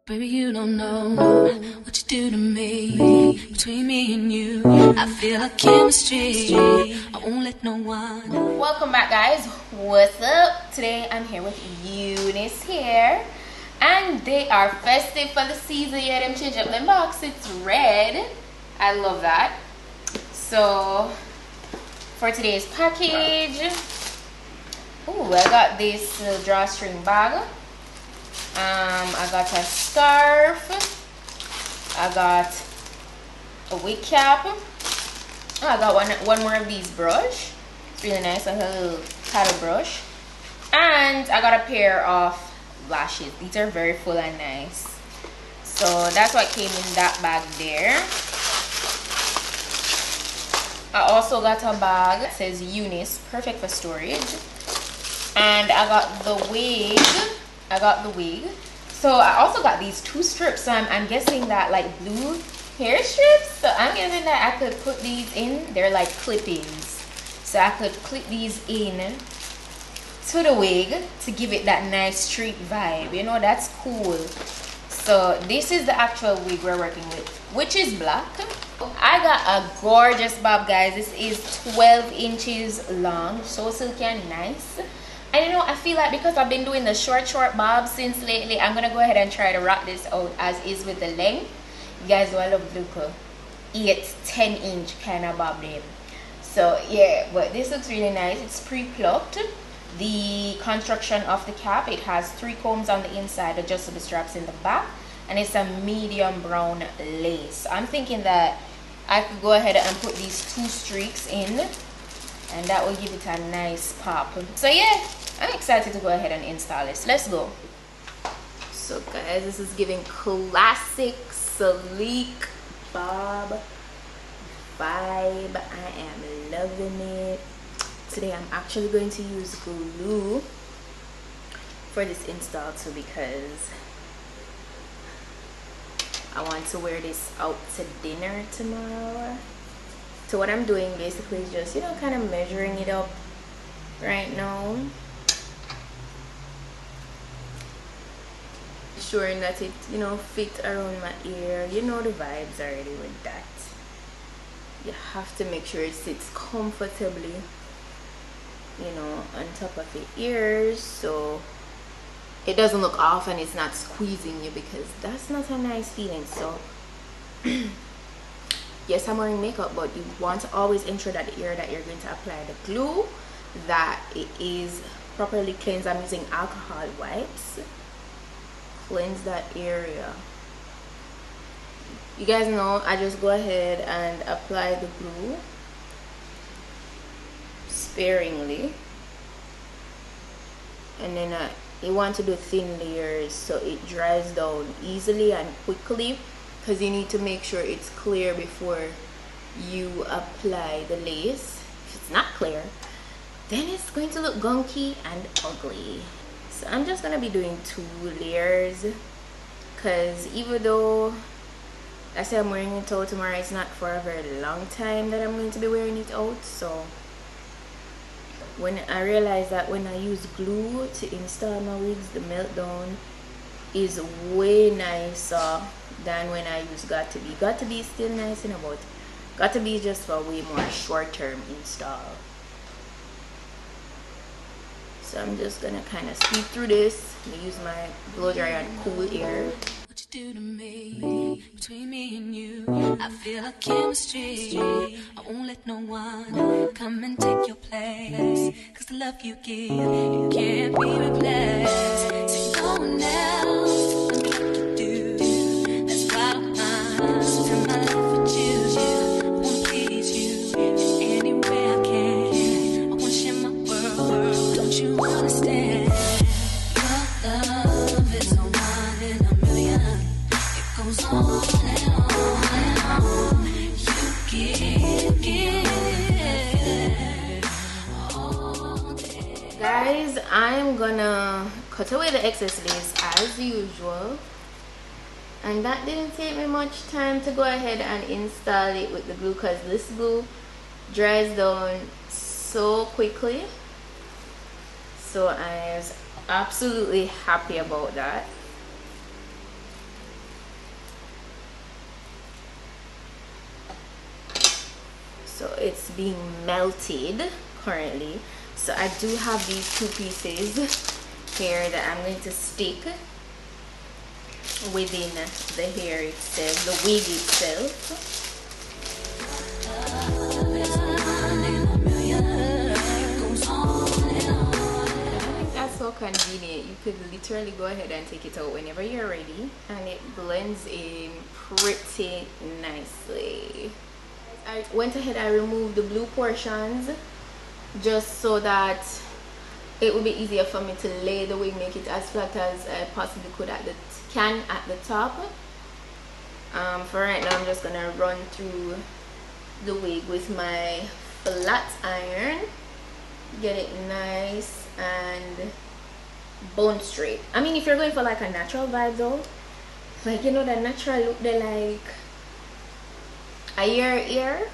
Baby, you don't know what you do to me. Between me and you, I feel like chemistry. I won't let no one. Welcome back, guys. What's up? Today I'm here with Unice here, and they are festive for the season. Yeah, them change up them box. It's red. I love that. So for today's package, I got this drawstring bag. I got a scarf. I got a wig cap. I got one more of these brush. It's really nice, like a little paddle brush. And I got a pair of lashes. These are very full and nice. So that's what came in that bag there. I also got a bag that says Unice, perfect for storage. And I got the wig. So I also got these two strips. So I'm guessing that like blue hair strips. So I'm guessing that I could put these in. They're like clip-ins. So I could clip these in to the wig to give it that nice street vibe. You know, that's cool. So this is the actual wig we're working with, which is black. I got a gorgeous bob, guys. This is 12 inches long, so silky and nice. And you know, I feel like because I've been doing the short bob since lately, I'm gonna go ahead and try to rock this out as is with the length. You guys know I love look 8-10 inch kind of bob them. So yeah, but this looks really nice. It's pre-plucked. The construction of the cap, it has 3 combs on the inside, adjustable straps in the back, and it's a medium brown lace. I'm thinking that I could go ahead and put these 2 streaks in, and that will give it a nice pop. So yeah, I'm excited to go ahead and install this. Let's go. So guys, this is giving classic sleek bob vibe. I am loving it. Today I'm actually going to use glue for this install too, because I want to wear this out to dinner tomorrow. So what I'm doing basically is just, you know, kind of measuring it up right now, ensuring that it, you know, fit around my ear. You know the vibes already with that. You have to make sure it sits comfortably, you know, on top of your ears, so it doesn't look off and it's not squeezing you, because that's not a nice feeling. So yes, I'm wearing makeup, but you want to always ensure that the area that you're going to apply the glue, that it is properly cleansed. I'm using alcohol wipes. Cleanse that area. You guys know I just go ahead and apply the glue sparingly, and then you want to do thin layers so it dries down easily and quickly, because you need to make sure it's clear before you apply the lace. If it's not clear, then it's going to look gunky and ugly. So I'm just gonna be doing 2 layers, because even though I say I'm wearing it out tomorrow, it's not for a very long time that I'm going to be wearing it out. So when I realized that when I use glue to install my wigs, the meltdown is way nicer than when I use Got To Be. Got To Be is still nice, and about Got To Be is just for a way more short-term install. So I'm just gonna kind of sweep through this. Use my blow dryer and cool air. What you do to me, between me and you, I feel like chemistry. I won't let no one come and take your place, 'cause the love you give, it can't be replaced. So no one else knows what to do. That's why I'm spend my life with you. I wanna please you in any way I can. I wanna share my world. Don't you understand? Your love is no one in a million. It goes on and on and on. You give all day. Guys, I'm gonna cut away the excess lace as usual, and that didn't take me much time to go ahead and install it with the glue, because this glue dries down so quickly. So I was absolutely happy about that. So it's being melted currently. So I do have these 2 pieces here that I'm going to stick within the hair itself, the wig itself. So convenient. You could literally go ahead and take it out whenever you're ready, and it blends in pretty nicely. I went ahead and removed the blue portions just so that it would be easier for me to lay the wig, make it as flat as I possibly could at the top. For right now, I'm just gonna run through the wig with my flat iron, get it nice and bone straight. I mean, if you're going for like a natural vibe though, like, you know, that natural look, they like a ear,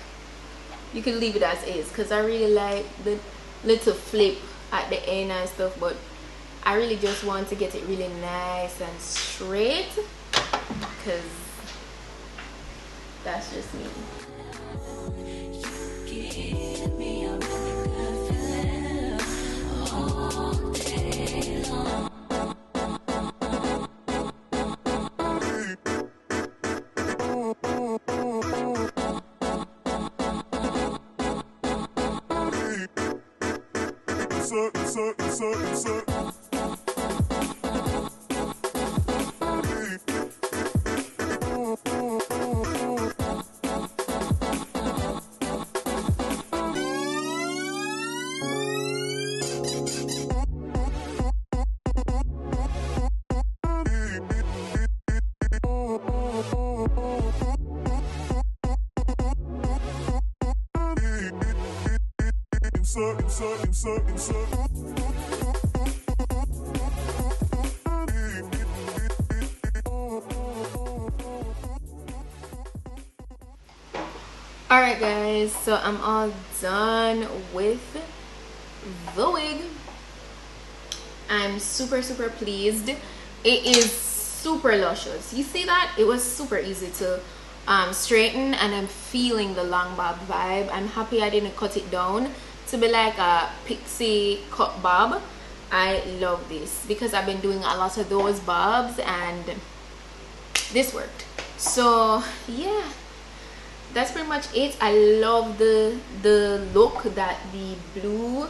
you can leave it as is, because I really like the little flip at the end and stuff, but I really just want to get it really nice and straight, because that's just me. Alright guys, so I'm all done with the wig. I'm super pleased. It is super luscious. You see that? It was super easy to straighten, and I'm feeling the long bob vibe. I'm happy I didn't cut it down to be like a pixie cut bob. I love this because I've been doing a lot of those bobs and this worked. So yeah, that's pretty much it. I love the look that the blue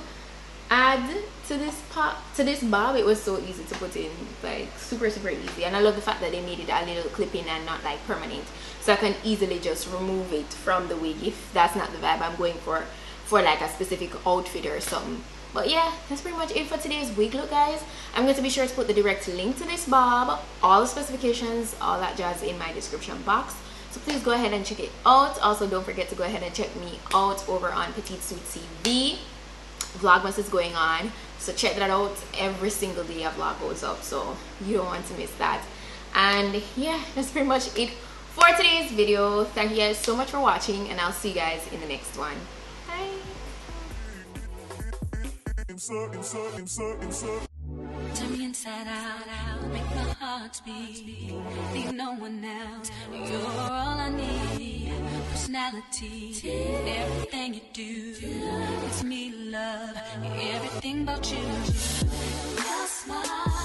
add to this bob. It was so easy to put in, like super easy, and I love the fact that they made it a little clip-in and not like permanent, so I can easily just remove it from the wig if that's not the vibe I'm going for like a specific outfit or something. But yeah, that's pretty much it for today's wig look, guys. I'm going to be sure to put the direct link to this bob, all the specifications, all that jazz in my description box, so please go ahead and check it out. Also, don't forget to go ahead and check me out over on Petite-SUE TV. Vlogmas is going on, so check that out. Every single day a vlog goes up, so you don't want to miss that. And yeah, that's pretty much it for today's video. Thank you guys so much for watching, and I'll see you guys in the next one. Bye. Turn me inside out, make my heart beat. Leave no one else, you're all I need. Personality, everything you do, it's me love, everything about you. Your smile.